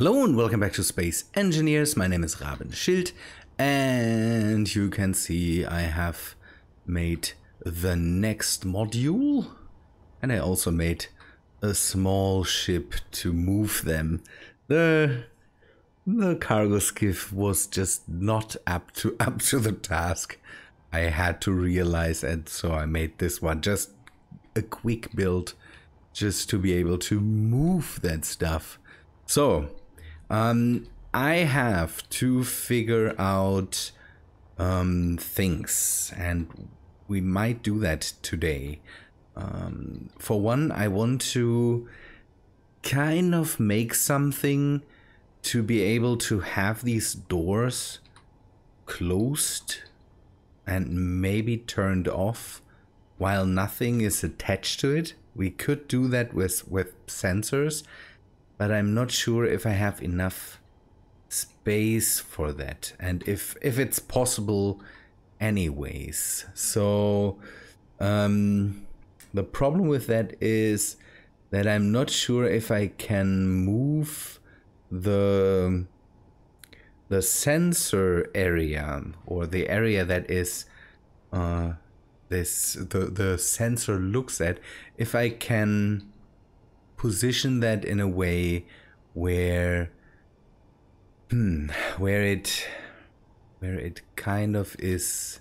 Hello and welcome back to Space Engineers. My name is Rabenschild and you can see I have made the next module and I also made a small ship to move them. The cargo skiff was just not up to the task. I had to realize, and so I made this one, just a quick build just to be able to move that stuff. So I have to figure out things, and we might do that today. For one, I want to kind of make something to be able to have these doors closed and maybe turned off while nothing is attached to it. We could do that with sensors, but I'm not sure if I have enough space for that and if it's possible anyways. So the problem with that is that I'm not sure if I can move the sensor area, or the area that is the sensor looks at, if I can position that in a way where it kind of is,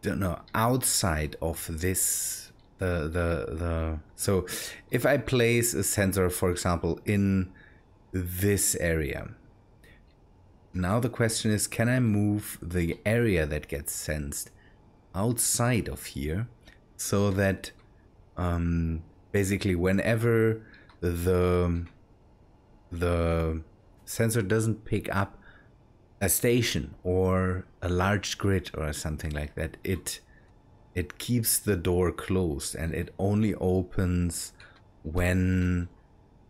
don't know, outside of this so if I place a sensor, for example, in this area, now the question is, can I move the area that gets sensed outside of here so that basically whenever the sensor doesn't pick up a station or a large grid or something like that, it keeps the door closed and it only opens when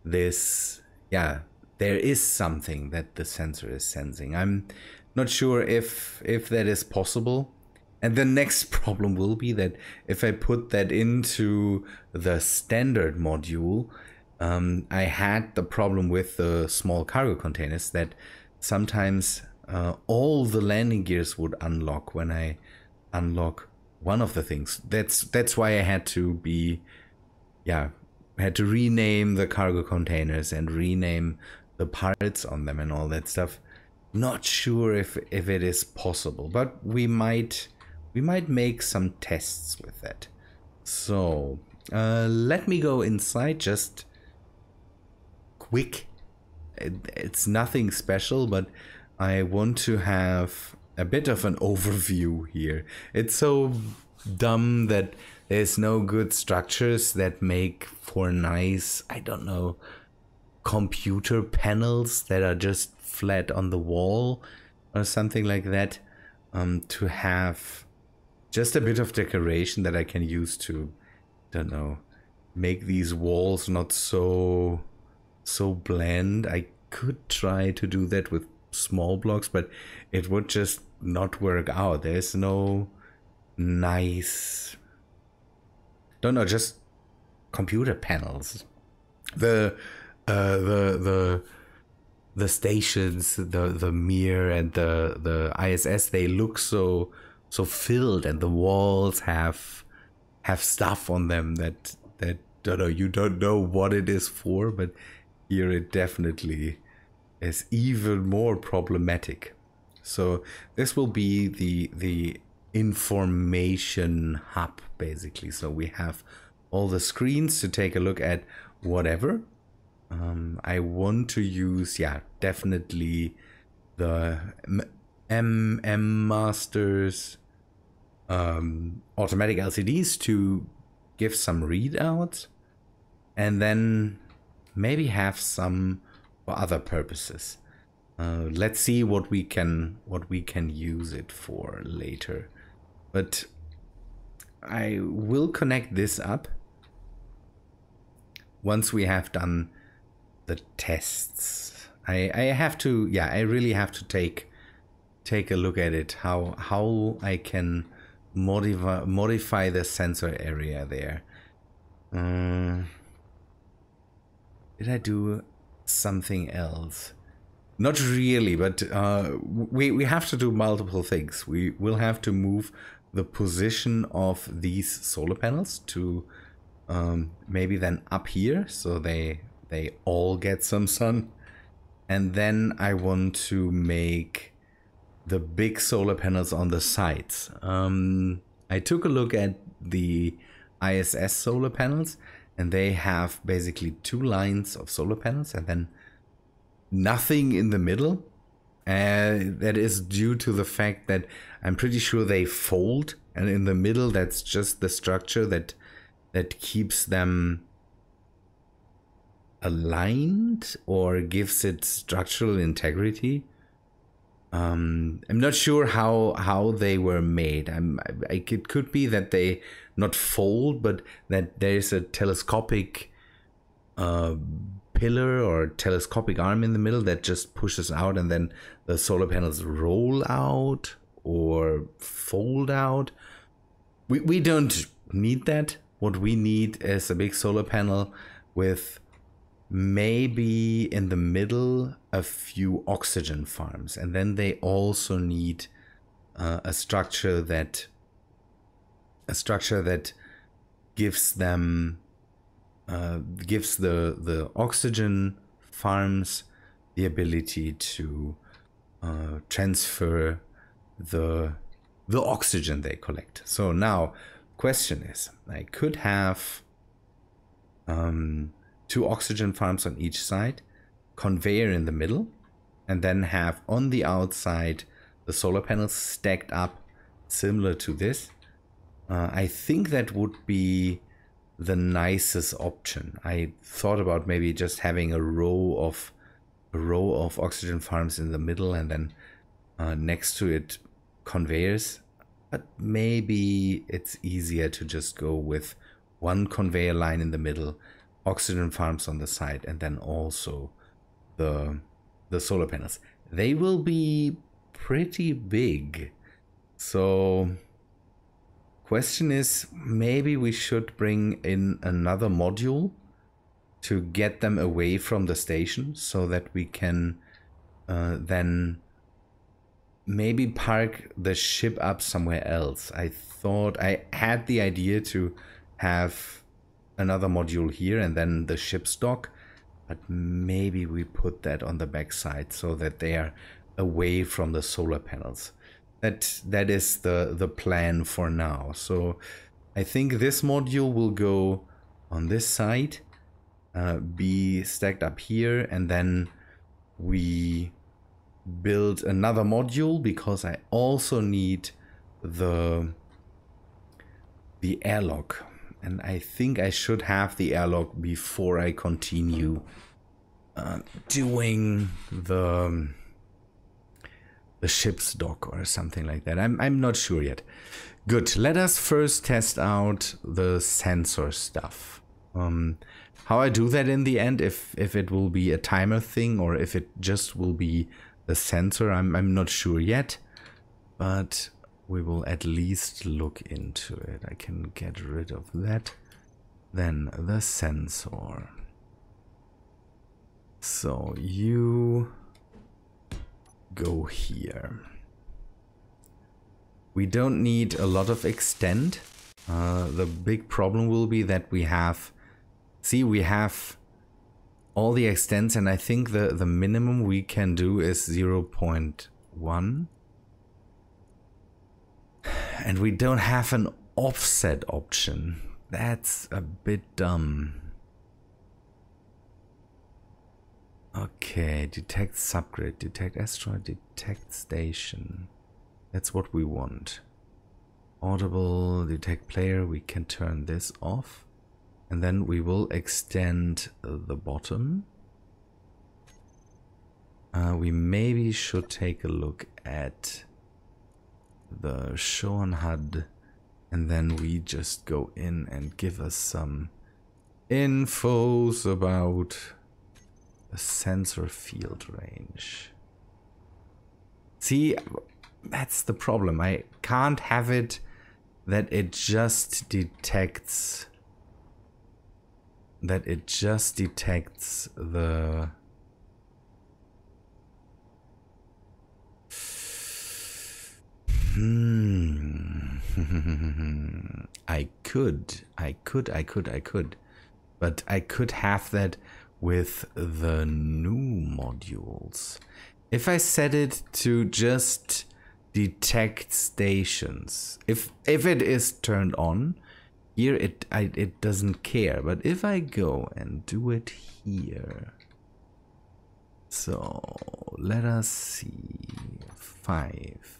this, there is something that the sensor is sensing. I'm not sure if that is possible. And the next problem will be that if I put that into the standard module, I had the problem with the small cargo containers that sometimes all the landing gears would unlock when I unlock one of the things. That's why I had to rename the cargo containers and rename the parts on them and all that stuff. Not sure if it is possible, but we might make some tests with that. So let me go inside, just quick. It's nothing special, but I want to have a bit of an overview here. It's so dumb that there's no good structures that make for nice, I don't know, computer panels that are just flat on the wall or something like that, to have just a bit of decoration that I can use to, don't know, make these walls not so bland. I could try to do that with small blocks, but it would just not work out. There's no nice, don't know, just computer panels. The stations, the Mir and the ISS, they look so filled, and the walls have stuff on them that don't know, you don't know what it is for, but here it definitely is even more problematic. So this will be the information hub, basically. So we have all the screens to take a look at whatever. I want to use, definitely the Masters automatic LCDs to give some readouts, and then maybe have some for other purposes. Let's see what we can use it for later. But I will connect this up once we have done the tests. I have to, I really have to take a look at it, how I can modify the sensor area there. Did I do something else. Not really, but we have to do multiple things. We will have to move the position of these solar panels to maybe then up here, so they all get some sun. And then I want to make the big solar panels on the sides. I took a look at the ISS solar panels, and they have basically 2 lines of solar panels and then nothing in the middle. That is due to the fact that I'm pretty sure they fold, and in the middle that's just the structure that keeps them aligned or gives it structural integrity. I'm not sure how they were made. It could be that they not fold, but that there's a telescopic pillar or telescopic arm in the middle that just pushes out, and then the solar panels roll out or fold out. We don't need that. What we need is a big solar panel with maybe in the middle a few oxygen farms, and then they also need a structure that gives them gives the oxygen farms the ability to transfer the oxygen they collect. So now question is, I could have 2 oxygen farms on each side, conveyor in the middle, and then have on the outside the solar panels stacked up similar to this. I think that would be the nicest option. I thought about maybe just having a row of oxygen farms in the middle, and then next to it conveyors, but maybe it's easier to just go with 1 conveyor line in the middle, oxygen farms on the side, and then also the solar panels. They will be pretty big. So question is, maybe we should bring in another module to get them away from the station, so that we can then maybe park the ship up somewhere else. I thought I had the idea to have another module here and then the ship's dock, but maybe we put that on the back side so that they are away from the solar panels. That is the plan for now. So I think this module will go on this side, be stacked up here, and then we build another module, because I also need the airlock, and I think I should have the airlock before I continue doing the ship's dock or something like that. I'm not sure yet. Good. Let us first test out the sensor stuff. How I do that in the end, if it will be a timer thing or if it just will be the sensor, I'm not sure yet, but we will at least look into it. I can get rid of that. Then the sensor. So you go here. We don't need a lot of extent. The big problem will be that we have all the extents, and I think the minimum we can do is 0.1. And we don't have an offset option. That's a bit dumb. Okay, detect subgrid, detect asteroid, detect station. That's what we want. Audible, detect player, we can turn this off. And then we will extend the bottom. We maybe should take a look at the show on HUD, and then we just go in and give us some infos about the sensor field range. See, that's the problem. I can't have it that it just detects the I could. But I could have that with the new modules. If I set it to just detect stations, if it is turned on, here it doesn't care. But if I go and do it here, so let us see, 5.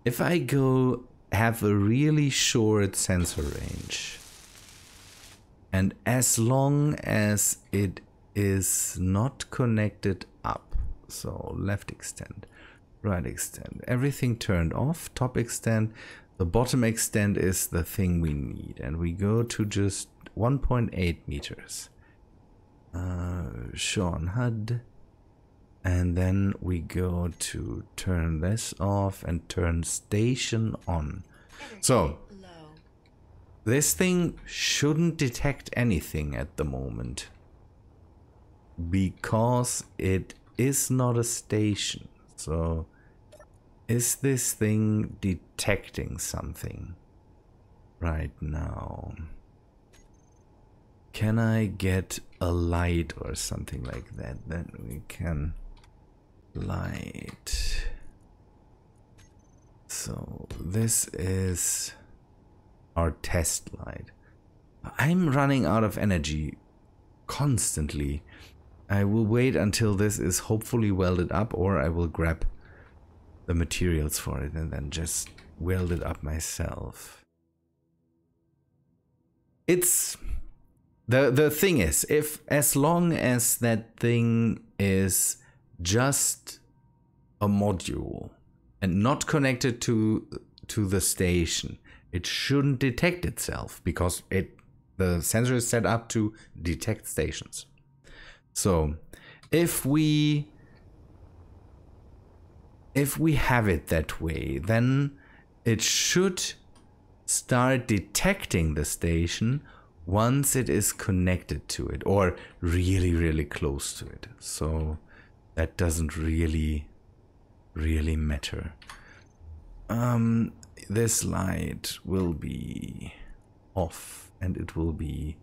If I go have a really short sensor range, and as long as it is not connected up, so left extend, right extend, everything turned off, top extend, the bottom extend is the thing we need, and we go to just 1.8 meters. Show on HUD, and then we go to turn this off and turn station on. So this thing shouldn't detect anything at the moment because it is not a station. So is this thing detecting something right now? Can I get a light or something like that? Then we can light. So this is our test light. I'm running out of energy constantly. I will wait until this is hopefully welded up, or I will grab the materials for it and then just weld it up myself. It's the thing is, as long as that thing is just a module and not connected to the station, it shouldn't detect itself because the sensor is set up to detect stations. So if we have it that way, then it should start detecting the station once it is connected to it, or really close to it. So that doesn't really matter. This light will be off, and it will be,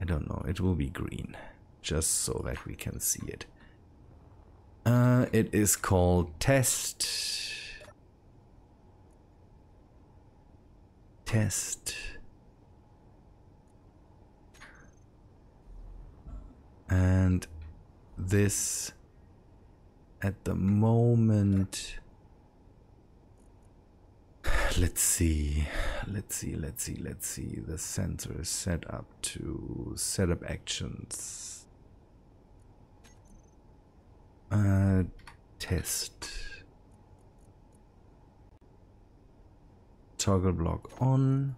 I don't know, it will be green, just so that we can see it. It is called test. And this at the moment, let's see. The sensor is set up to setup actions. Test. Toggle block on.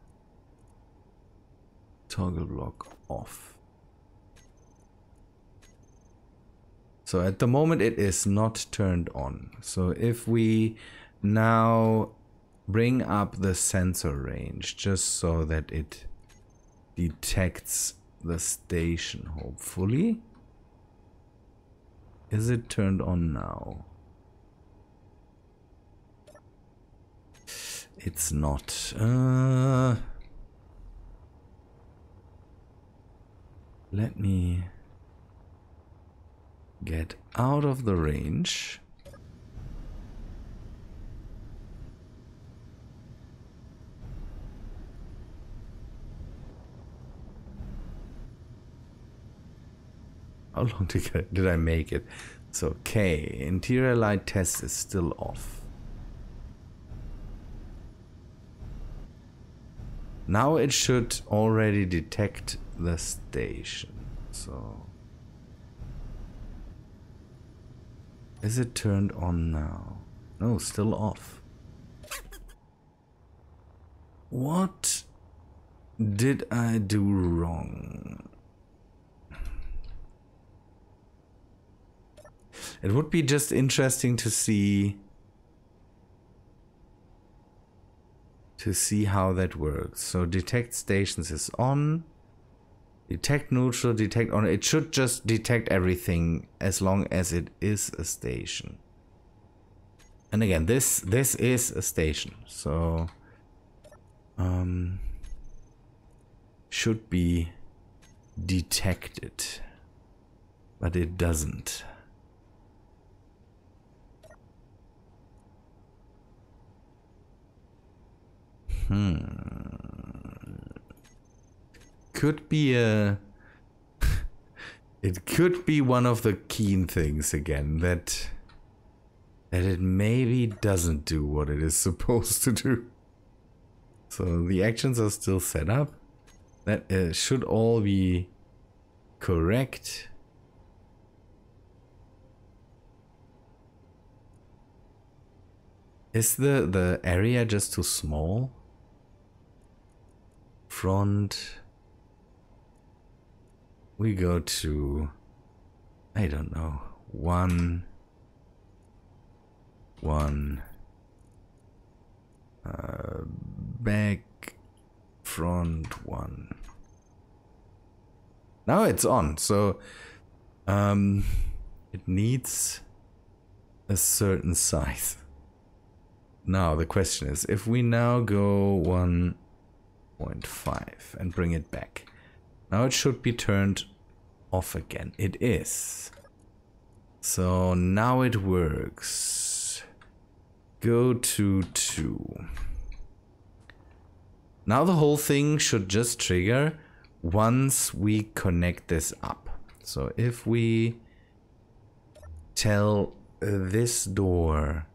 Toggle block off. So at the moment it is not turned on. So if we now bring up the sensor range just so that it detects the station, hopefully. Is it turned on now? It's not. Let me get out of the range. How long did I make it? So, okay, interior light test is still off. Now it should already detect the station. So, is it turned on now? No, still off. What did I do wrong? It would be just interesting to see how that works. So detect stations is on. Detect neutral, detect on. It should just detect everything as long as it is a station. And again, this is a station, so should be detected, but it doesn't. Could be a it could be one of the keen things again, that it maybe doesn't do what it is supposed to do. So the actions are still set up. That should all be correct. Is the area just too small? Front. We go to, I don't know, one, back, front, one. Now it's on, so it needs a certain size. Now the question is, if we now go 1.5 and bring it back, now it should be turned off again. It is. So now it works. Go to 2. Now the whole thing should just trigger once we connect this up. So if we tell this door,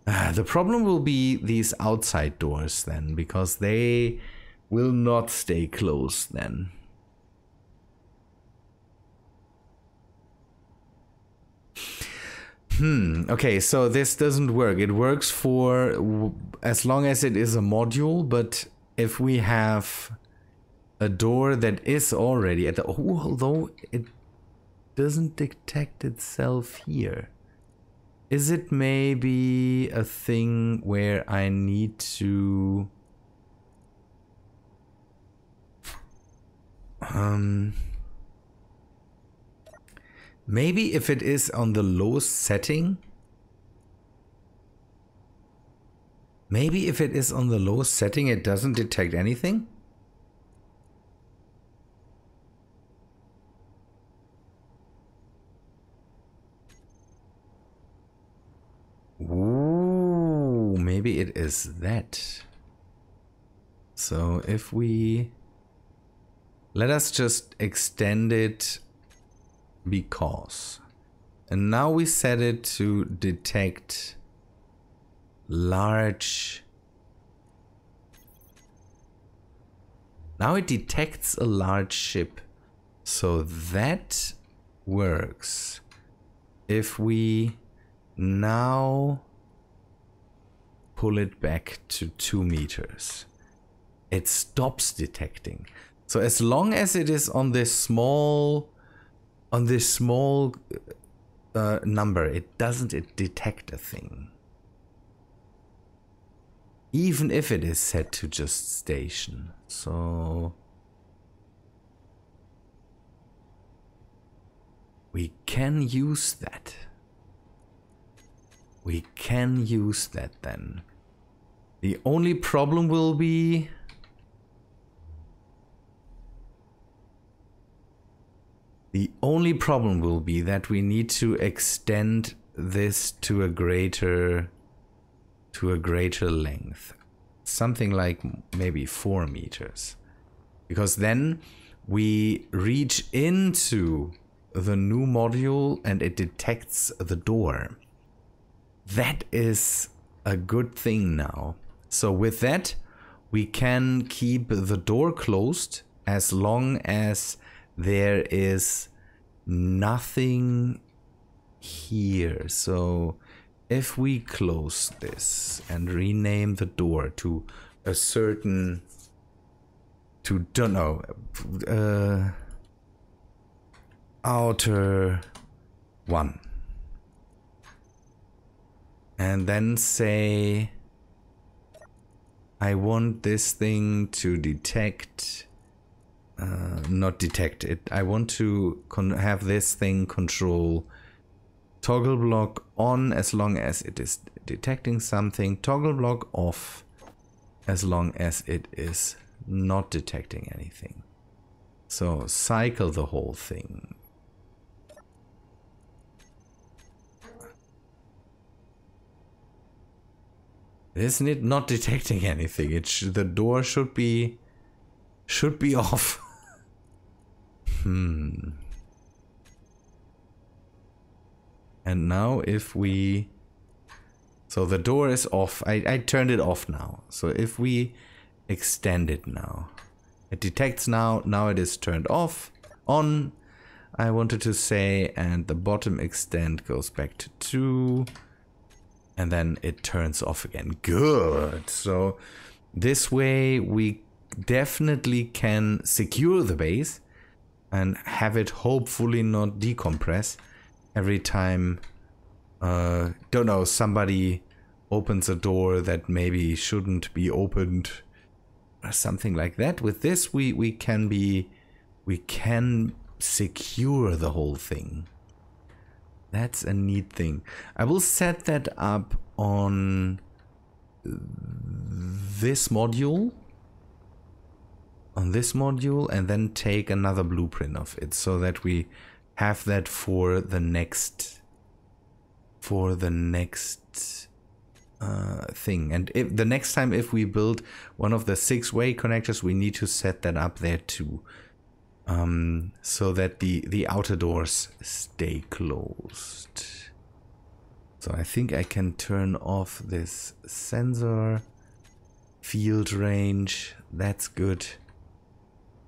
the problem will be these outside doors then, because they will not stay closed then. Okay, so this doesn't work. It works for as long as it is a module, but if we have a door that is already at the, although it doesn't detect itself here. Is it maybe a thing where I need to maybe if it is on the lowest setting? Maybe if it is on the lowest setting, it doesn't detect anything? Ooh, maybe it is that. So if we... let us just extend it because. And now we set it to detect large. Now it detects a large ship. So that works. If we now pull it back to 2 meters, it stops detecting. So as long as it is on this small number, it doesn't detect a thing. Even if it is set to just station. So we can use that. We can use that then. The only problem will be that we need to extend this to a greater length. Something like maybe 4 meters. Because then we reach into the new module and it detects the door. That is a good thing now. So with that, we can keep the door closed as long as there is nothing here. So if we close this and rename the door to a certain, outer one, and then say I want this thing to detect not detect it. I want to have this thing control toggle block on as long as it is detecting something, toggle block off as long as it is not detecting anything. So cycle the whole thing. Isn't it not detecting anything? The door should be off. And now if we... So the door is off. I turned it off now. So if we extend it now, it detects now. Now it is turned off. On, I wanted to say, and the bottom extend goes back to 2. And then it turns off again. Good. So this way we definitely can secure the base and have it hopefully not decompress every time, don't know, somebody opens a door that maybe shouldn't be opened or something like that. With this we can secure the whole thing. That's a neat thing. I will set that up on this module. And then take another blueprint of it so that we have that for the next thing. And if the next time if we build one of the 6-way connectors, we need to set that up there too. So that the outer doors stay closed. So I think I can turn off this sensor field range. That's good.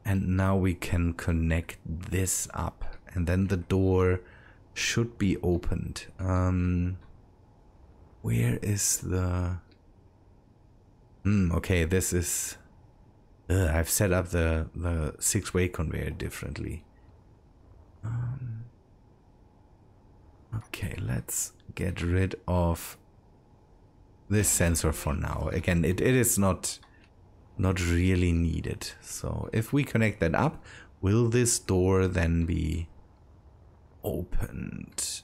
And now we can connect this up, and then the door should be opened. Where is the... okay, this is... I've set up the 6-way conveyor differently. Okay, let's get rid of this sensor for now. Again, it is not really needed. So if we connect that up, will this door then be opened?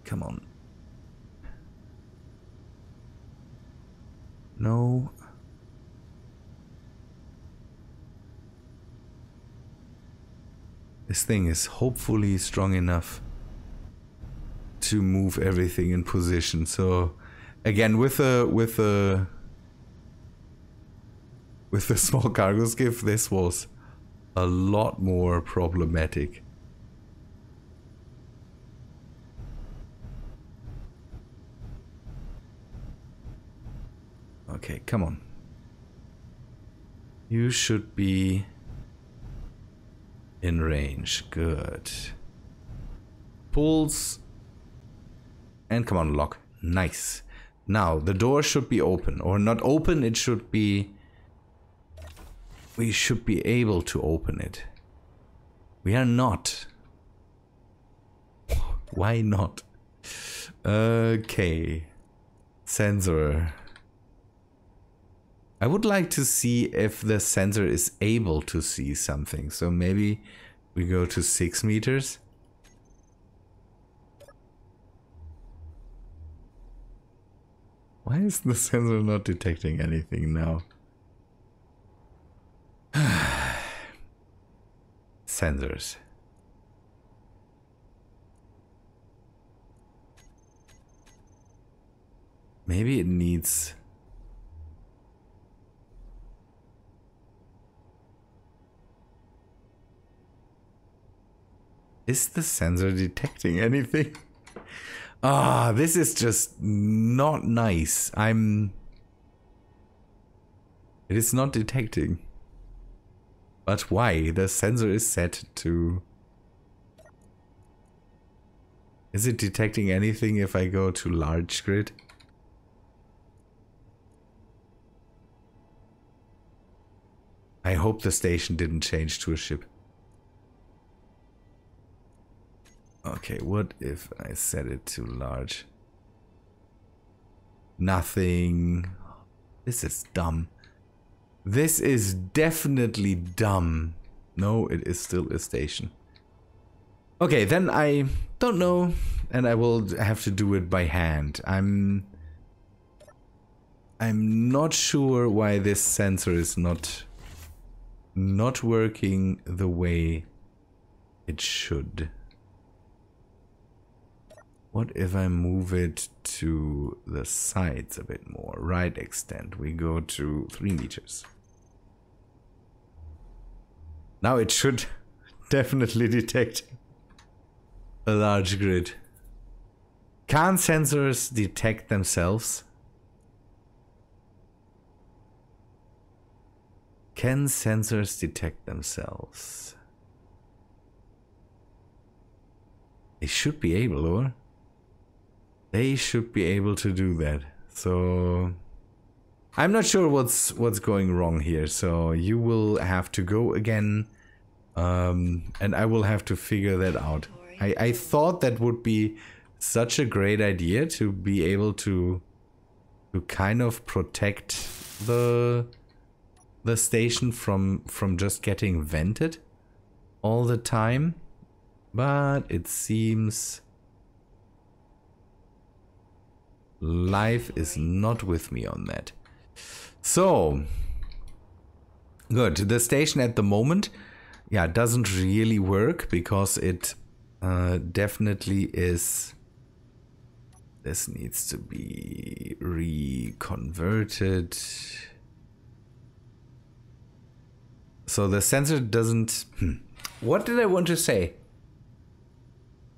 Come on. No. This thing is hopefully strong enough to move everything in position. So again, with a small cargo skiff, this was a lot more problematic. Okay, come on. You should be in range. Good. Pulls. And come on, lock. Nice. Now, the door should be open. Or not open, it should be... We should be able to open it. We are not. Why not? Okay. Sensor. I would like to see if the sensor is able to see something. So maybe we go to 6 meters. Why is the sensor not detecting anything now? Sensors. Maybe it needs... Is the sensor detecting anything? Ah, this is just not nice. It is not detecting. But why? The sensor is set to... Is it detecting anything if I go to large grid? I hope the station didn't change to a ship. Okay, what if I set it to large? Nothing. This is dumb. This is definitely dumb. No, it is still a station. Okay, then I don't know, and I will have to do it by hand. I'm not sure why this sensor is not working the way it should. What if I move it to the sides a bit more? Right extent. We go to 3 meters. Now it should definitely detect a large grid. Can sensors detect themselves? Can sensors detect themselves? They should be able, or? They should be able to do that. So I'm not sure what's going wrong here. So you will have to go again, and I will have to figure that out. I thought that would be such a great idea to be able to kind of protect the station from just getting vented all the time, but it seems life is not with me on that. So good. The station at the moment, yeah, doesn't really work because it definitely is. This needs to be reconverted. So the sensor doesn't. What did I want to say?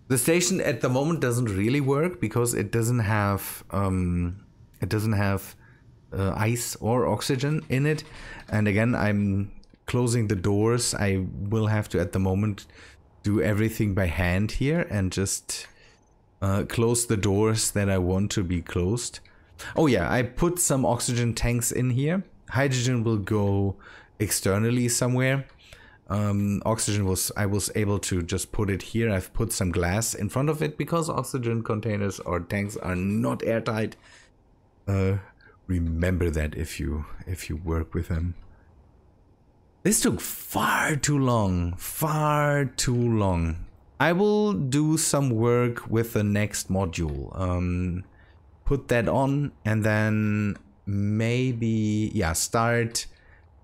The station at the moment doesn't really work because it doesn't have ice or oxygen in it. And again, I'm closing the doors. I will have to at the moment do everything by hand here and just close the doors that I want to be closed. Oh yeah, I put some oxygen tanks in here. Hydrogen will go externally somewhere. Oxygen I was able to just put it here. I've put some glass in front of it because oxygen containers or tanks are not airtight. Remember that if you work with them. This took far too long. Far too long. I will do some work with the next module. Put that on and then maybe, yeah, start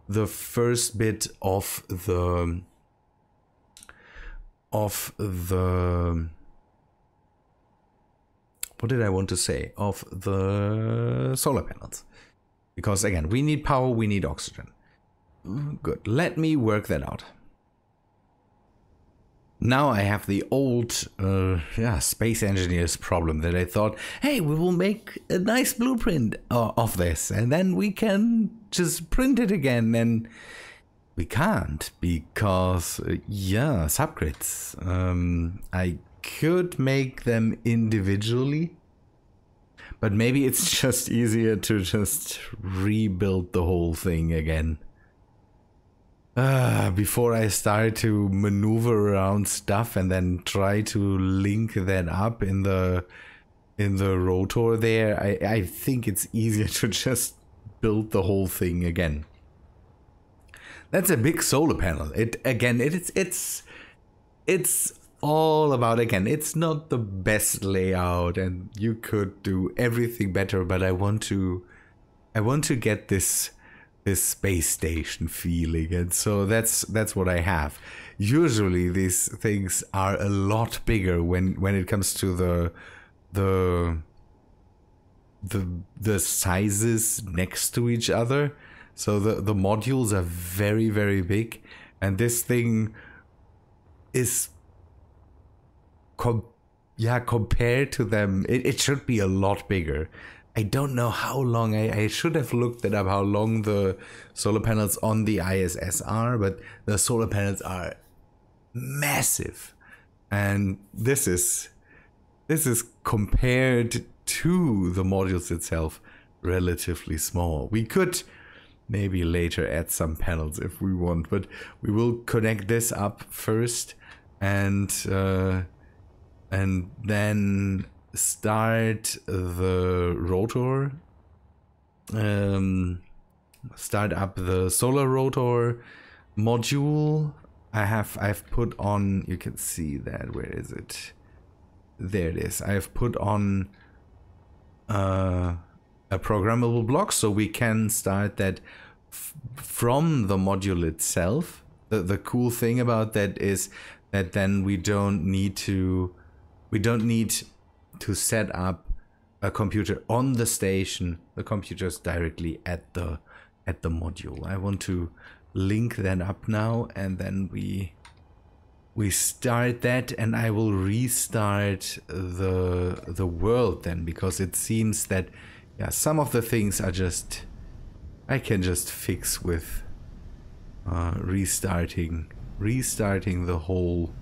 the first bit of the what did I want to say? Of the solar panels. Because again, we need power, we need oxygen. Good. Let me work that out. Now I have the old space engineers problem that I thought, hey, we will make a nice blueprint of this and then we can just print it again, and we can't because subgrids. I could make them individually, but maybe it's just easier to just rebuild the whole thing again. Before I start to maneuver around stuff and then try to link that up in the rotor there, I think it's easier to just build the whole thing again. That's a big solar panel. It's all about, again, it's not the best layout and you could do everything better, but I want to get this space station feeling, and so that's what I have. Usually these things are a lot bigger when it comes to the sizes next to each other. So the modules are very, very big, and this thing is compared to them, it should be a lot bigger. I don't know how long, I should have looked it up, how long the solar panels on the ISS are, but the solar panels are massive. And this is compared to the modules itself relatively small. We could maybe later add some panels if we want, but we will connect this up first and then start the rotor start up the solar rotor module. I've put on, you can see that, where is it? There it is. I've put on a programmable block, so we can start that from the module itself. The cool thing about that is that then we don't need to set up a computer on the station. The computer's directly at the module. I want to link that up now, and then we start that, and I will restart the world then, because it seems that, yeah, some of the things are just, I can just fix with restarting the whole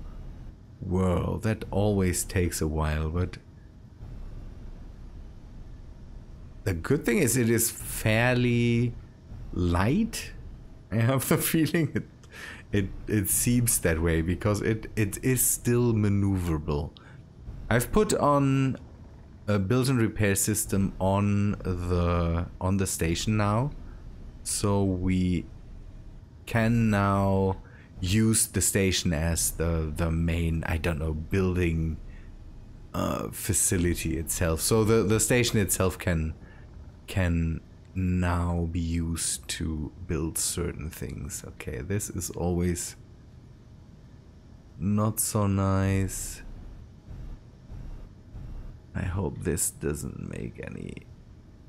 world. That always takes a while, but the good thing is it is fairly light. I have the feeling it seems that way, because it is still maneuverable. I've put on a built-in repair system on the station now, so we can now use the station as the main, I don't know, building facility itself. So the station itself can now be used to build certain things. Okay, this is always not so nice. I hope this doesn't make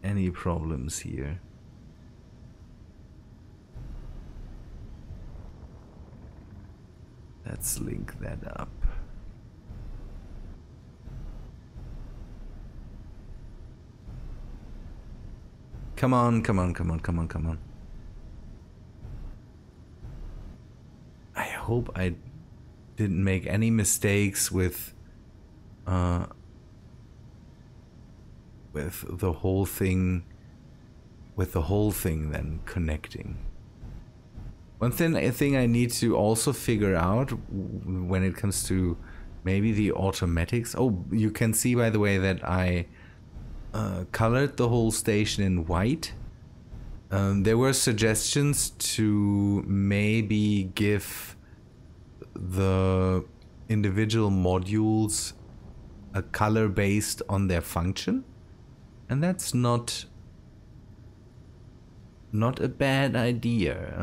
any problems here. Let's link that up. Come on, come on, come on, come on, come on. I hope I didn't make any mistakes with the whole thing, then connecting. One thing I need to also figure out when it comes to maybe the automatics. Oh, you can see, by the way, that I colored the whole station in white. There were suggestions to maybe give the individual modules a color based on their function, and that's not a bad idea.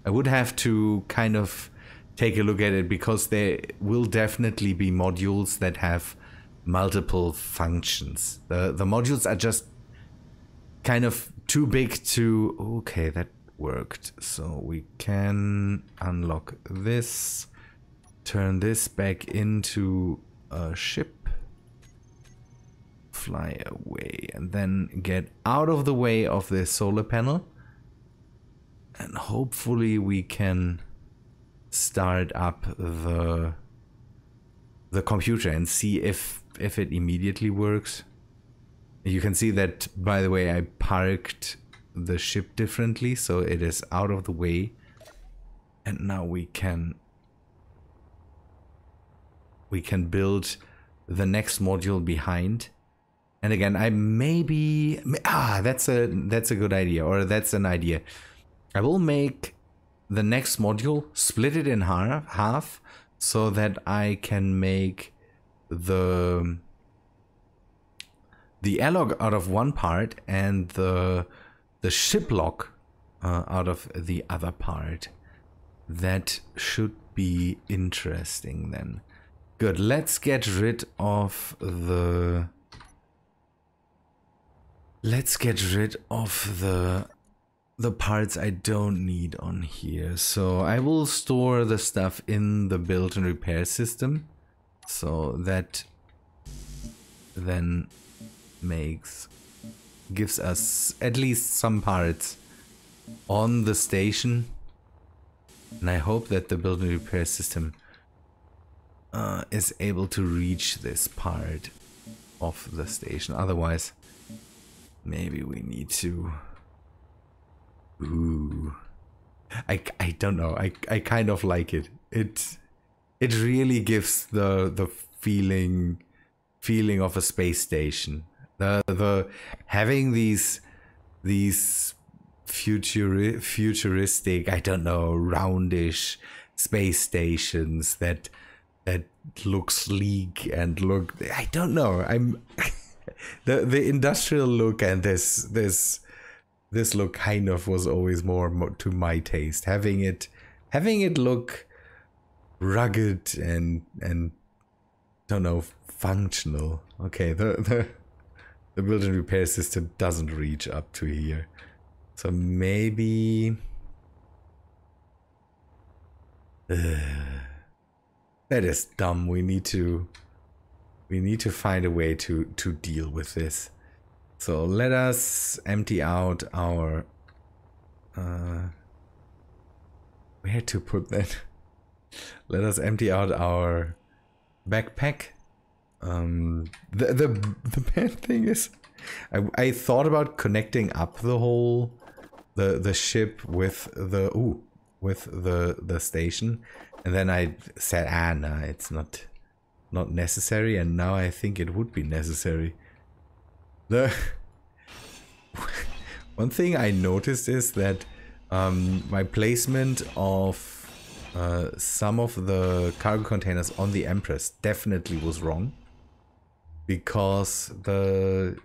I would have to kind of take a look at it, because there will definitely be modules that have multiple functions. The modules are just kind of too big to... Okay, that worked. So we can unlock this, turn this back into a ship, fly away, and then get out of the way of this solar panel, and hopefully we can start up the computer and see if it immediately works. You can see that, by the way, I parked the ship differently, so it is out of the way, and now we can build the next module behind. And again, I maybe that's a good idea, or that's an idea. I will make the next module, split it in half, so that I can make the airlock out of one part and the ship lock out of the other part. That should be interesting then. Good. Let's get rid of the parts I don't need on here. So I will store the stuff in the build and repair system, so that then gives us at least some parts on the station. And I hope that the build and repair system is able to reach this part of the station. Otherwise, maybe we need to... Ooh, I don't know. I kind of like it. It really gives the feeling of a space station. The having these futuristic, I don't know, roundish space stations that look sleek and look, I don't know, I'm the industrial look and this look kind of was always more to my taste, having it look rugged and don't know, functional. Okay, the build and repair system doesn't reach up to here, so maybe that is dumb. We need to find a way to deal with this. So let us empty out our where to put that? Let us empty out our backpack. The bad thing is, I thought about connecting up the whole the ship with the station, and then I said, no, it's not necessary, and now I think it would be necessary. One thing I noticed is that my placement of some of the cargo containers on the Empress definitely was wrong, because the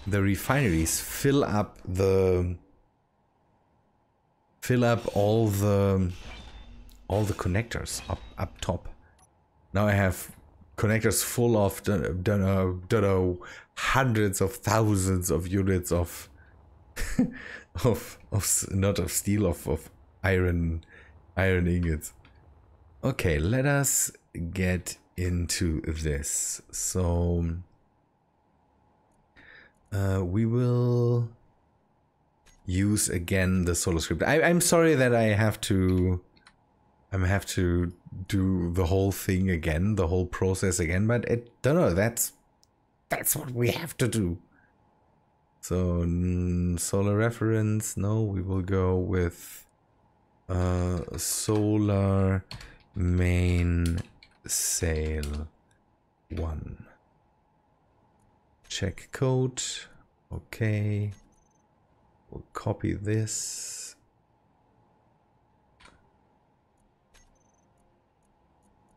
refineries fill up all the connectors up top. Now I have connectors full of don't know, hundreds of thousands of units of of not of steel, of iron ingots. Okay, let us get into this. So we will use again the solar script. I'm sorry that I have to do the whole thing again, the whole process again, but I don't know, that's what we have to do. So solar reference, no, we will go with solar main sail 1. Check code. Okay, we'll copy this.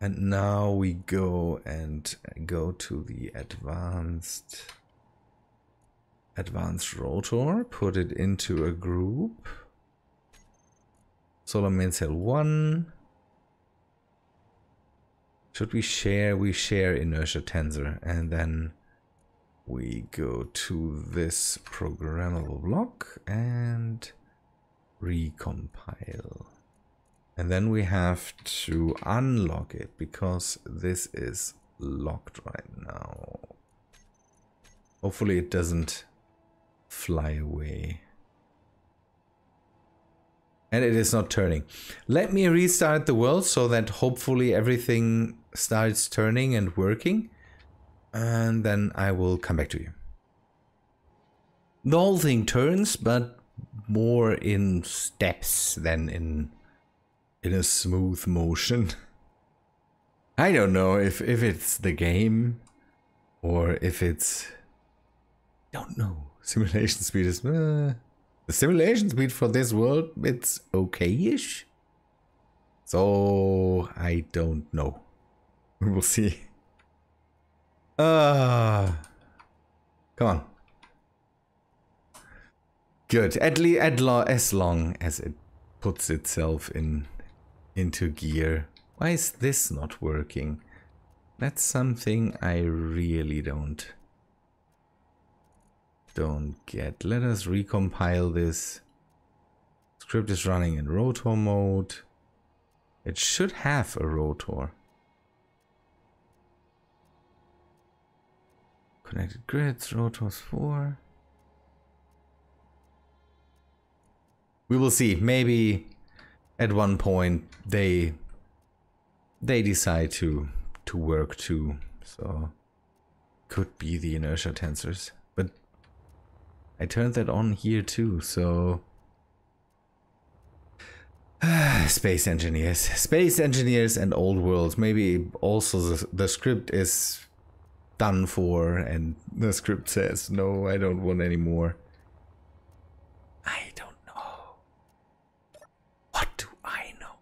And now we go to the advanced rotor, put it into a group. Solar main sail 1. Should we share? We share inertia tensor, and then we go to this programmable block and recompile. And then we have to unlock it, because this is locked right now. Hopefully it doesn't fly away. And it is not turning. Let me restart the world so that hopefully everything starts turning and working. And then I will come back to you. The whole thing turns, but more in steps than in a smooth motion. I don't know if it's the game or if it's, don't know. Simulation speed is the simulation speed for this world, it's okay-ish. So I don't know. We will see. Come on. Good. As long as it puts itself into gear. Why is this not working? That's something I really don't get. Let us recompile this. Script is running in rotor mode. It should have a rotor. Connected grids, rotors 4. We will see. Maybe at one point they decide to work too. So could be the inertia tensors. But I turned that on here too, so space engineers and old worlds. Maybe also the script is done for, and the script says, no, I don't want any more. I don't know. What do I know?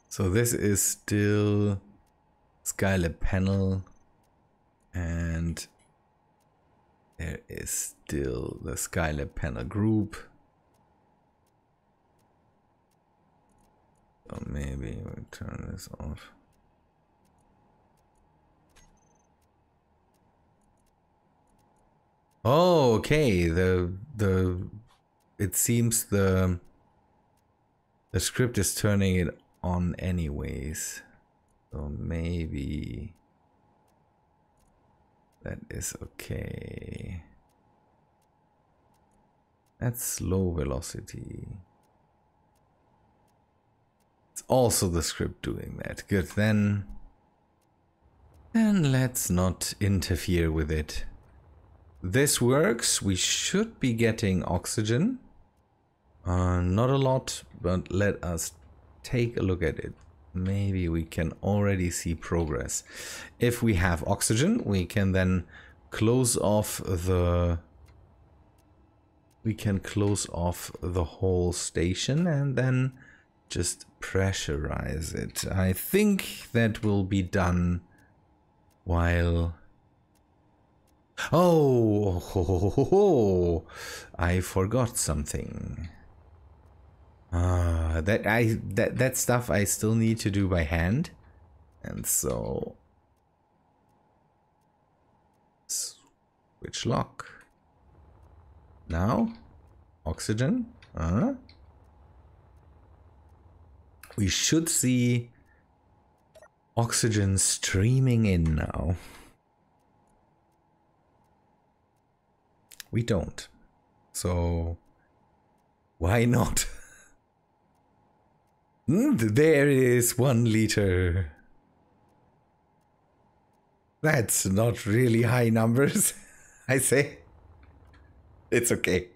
So this is still Skylab panel, and there is still the Skylab panel group. So maybe we turn this off. Oh, okay. It seems the script is turning it on anyways. So maybe that is okay. That's low velocity. It's also the script doing that. Good, then let's not interfere with it. This works. We should be getting oxygen. Not a lot, but let us take a look at it. Maybe we can already see progress. If we have oxygen, we can then close off the whole station and then just pressurize it. I think that will be done while... Oh, I forgot something. That stuff I still need to do by hand, and so switch lock. Now, oxygen. We should see oxygen streaming in now. We don't. So why not? There is 1 liter. That's not really high numbers, I say. It's okay.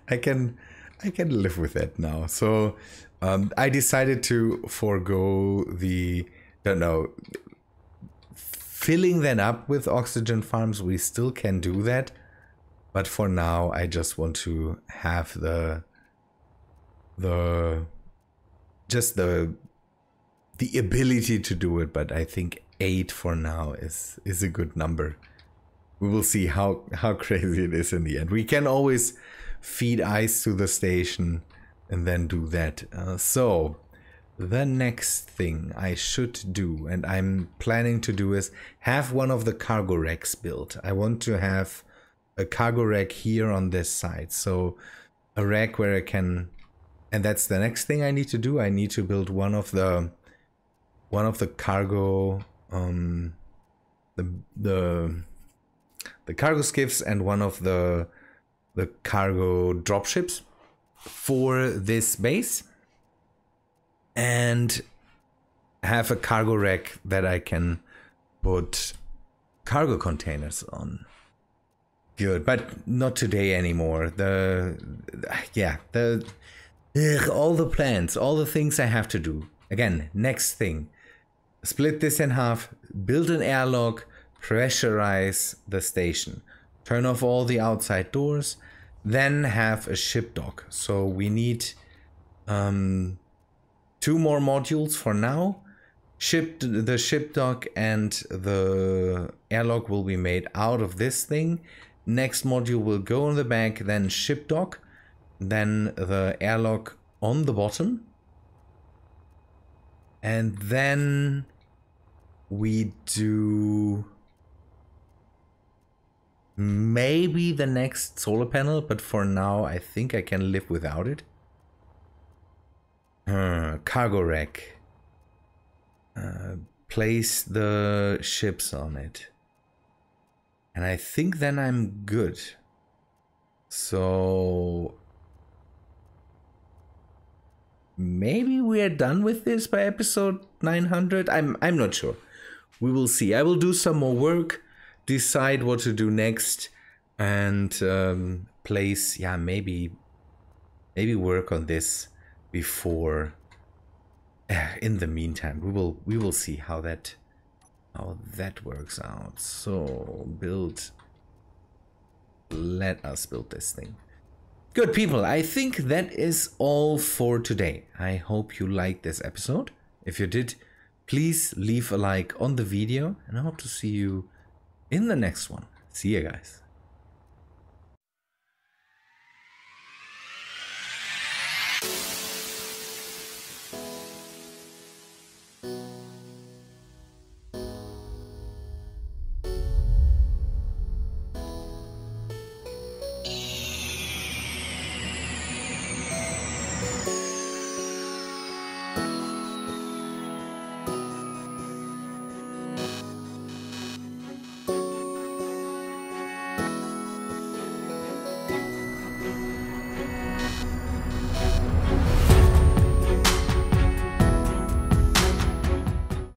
I can live with that now. So I decided to forego the, filling them up with oxygen farms. We still can do that. But for now, I just want to have the ability to do it. But I think 8 for now is a good number. We will see how crazy it is in the end. We can always feed ice to the station and then do that. So the next thing I should do, and I'm planning to do, is have one of the cargo racks built. I want to have a cargo rack here on this side, so a rack where I can, and that's the next thing I need to do. I need to build one of the cargo the cargo skiffs and one of the cargo dropships for this base, and have a cargo rack that I can put cargo containers on. Good, but not today anymore. All the plans, all the things I have to do. Again, next thing, split this in half, build an airlock, pressurize the station, turn off all the outside doors, then have a ship dock. So we need 2 more modules for now. The ship dock and the airlock will be made out of this thing. Next module will go on the back, then ship dock, then the airlock on the bottom, and then we do maybe the next solar panel, but for now I think I can live without it. Cargo rack. Place the ships on it. And I think then I'm good. So maybe we are done with this by episode 900. I'm not sure. We will see. I will do some more work, decide what to do next, and place, maybe work on this before. In the meantime, we will see how that how that works out. So build, let us build this thing. Good people, I think that is all for today. I hope you liked this episode. If you did, please leave a like on the video, and I hope to see you in the next one. See you guys.